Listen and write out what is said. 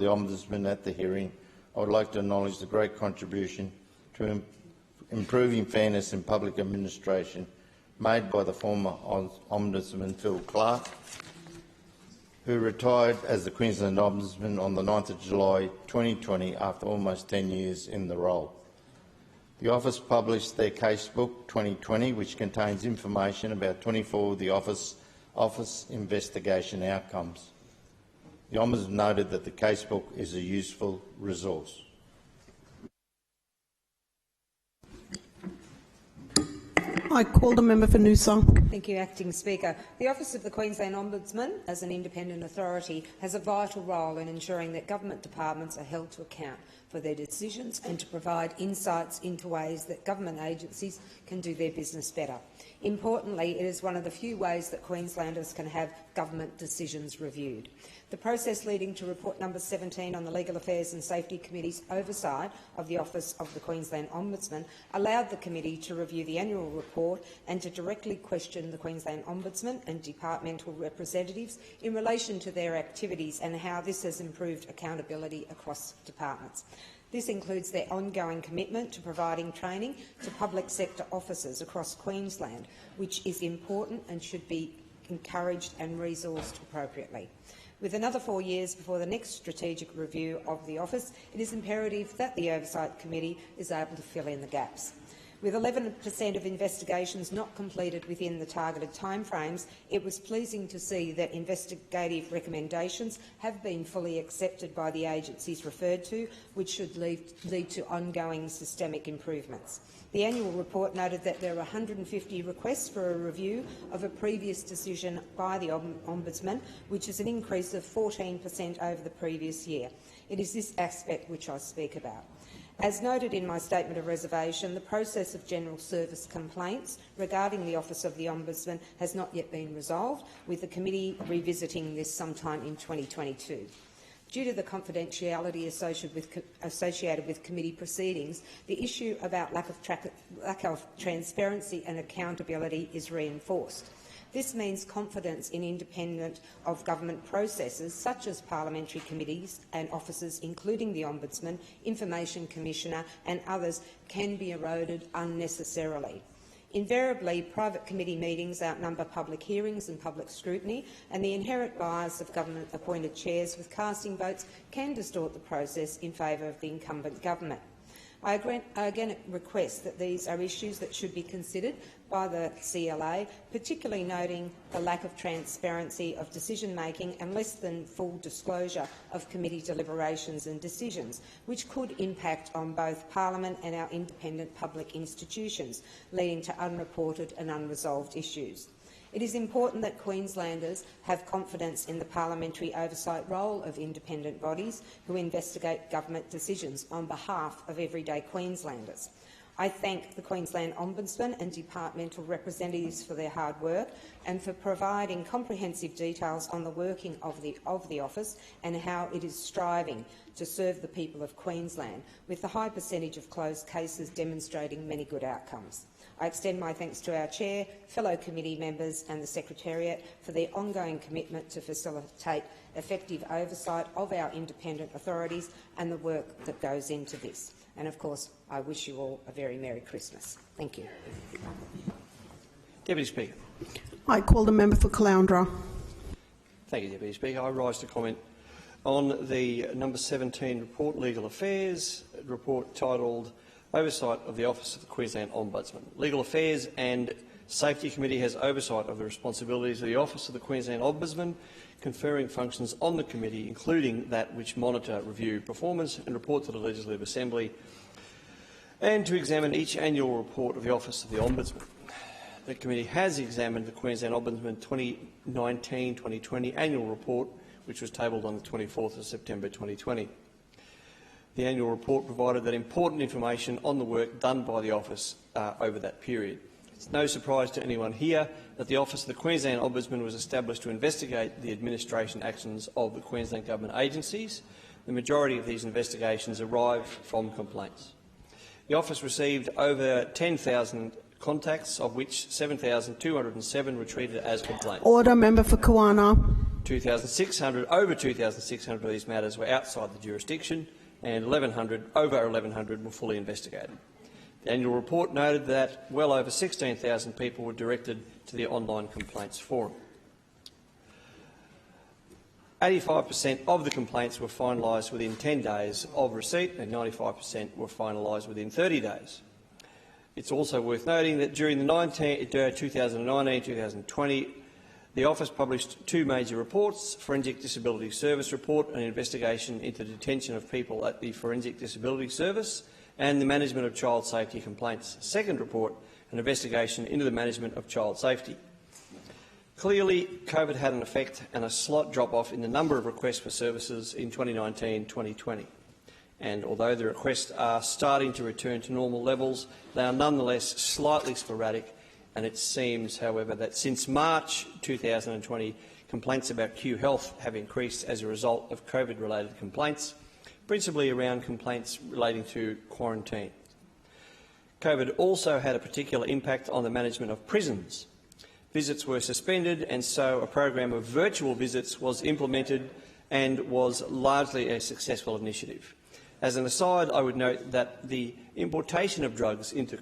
the Ombudsman at the hearing, I would like to acknowledge the great contribution to improving fairness in public administration made by the former Ombudsman Phil Clark, who retired as the Queensland Ombudsman on the 9th of July 2020 after almost 10 years in the role. The Office published their Casebook 2020, which contains information about 24 of the Office investigation outcomes. The Ombudsman noted that the Casebook is a useful resource. I call the member for Noosa. Thank you, Acting Speaker. The Office of the Queensland Ombudsman, as an independent authority, has a vital role in ensuring that government departments are held to account for their decisions and to provide insights into ways that government agencies can do their business better. Importantly, it is one of the few ways that Queenslanders can have government decisions reviewed. The process leading to report number 17 on the Legal Affairs and Safety Committee's oversight of the Office of the Queensland Ombudsman allowed the committee to review the annual report and to directly question the Queensland Ombudsman and departmental representatives in relation to their activities and how this has improved accountability across departments. This includes their ongoing commitment to providing training to public sector officers across Queensland, which is important and should be encouraged and resourced appropriately. With another 4 years before the next strategic review of the Office, it is imperative that the Oversight Committee is able to fill in the gaps. With 11% of investigations not completed within the targeted timeframes, it was pleasing to see that investigative recommendations have been fully accepted by the agencies referred to, which should lead to ongoing systemic improvements. The annual report noted that there were 150 requests for a review of a previous decision by the Ombudsman, which is an increase of 14% over the previous year. It is this aspect which I speak about. As noted in my statement of reservation, the process of general service complaints regarding the Office of the Ombudsman has not yet been resolved, with the committee revisiting this sometime in 2022. Due to the confidentiality associated with committee proceedings, the issue about lack of transparency and accountability is reinforced. This means confidence in independent of government processes such as parliamentary committees and officers, including the Ombudsman, Information Commissioner and others, can be eroded unnecessarily. Invariably, private committee meetings outnumber public hearings and public scrutiny, and the inherent bias of government-appointed chairs with casting votes can distort the process in favour of the incumbent government. I again request that these are issues that should be considered by the CLA, particularly noting the lack of transparency of decision-making and less than full disclosure of committee deliberations and decisions, which could impact on both Parliament and our independent public institutions, leading to unreported and unresolved issues. It is important that Queenslanders have confidence in the parliamentary oversight role of independent bodies who investigate government decisions on behalf of everyday Queenslanders. I thank the Queensland Ombudsman and departmental representatives for their hard work and for providing comprehensive details on the working of the Office and how it is striving to serve the people of Queensland, with the high percentage of closed cases demonstrating many good outcomes. I extend my thanks to our Chair, fellow committee members and the Secretariat for their ongoing commitment to facilitate effective oversight of our independent authorities and the work that goes into this. And of course, I wish you all a very Merry Christmas. Thank you. Deputy Speaker. I call the member for Caloundra. Thank you, Deputy Speaker. I rise to comment on the number 17 report, Legal Affairs, report titled Oversight of the Office of the Queensland Ombudsman. Legal Affairs and Safety Committee has oversight of the responsibilities of the Office of the Queensland Ombudsman, conferring functions on the committee, including that which monitor, review performance and report to the Legislative Assembly, and to examine each annual report of the Office of the Ombudsman. The committee has examined the Queensland Ombudsman 2019-2020 annual report, which was tabled on the 24th of September 2020. The annual report provided that important information on the work done by the Office over that period. It's no surprise to anyone here that the Office of the Queensland Ombudsman was established to investigate the administration actions of the Queensland Government agencies. The majority of these investigations arrived from complaints. The Office received over 10,000 contacts, of which 7,207 were treated as complaints. Order, member for Kawana. over 2,600 of these matters were outside the jurisdiction, and over 1,100 were fully investigated. The annual report noted that well over 16,000 people were directed to the online complaints forum. 85% of the complaints were finalised within 10 days of receipt, and 95% were finalised within 30 days. It's also worth noting that during the 2019-2020, the Office published two major reports: Forensic Disability Service Report, an investigation into detention of people at the Forensic Disability Service, and the Management of Child Safety Complaints. Second report, an investigation into the management of child safety. Clearly, COVID had an effect and a slight drop-off in the number of requests for services in 2019-2020. And although the requests are starting to return to normal levels, they are nonetheless slightly sporadic, and it seems, however, that since March 2020, complaints about Q Health have increased as a result of COVID-related complaints, principally around complaints relating to quarantine. COVID also had a particular impact on the management of prisons. Visits were suspended, and so a program of virtual visits was implemented and was largely a successful initiative. As an aside, I would note that the importation of drugs into correctional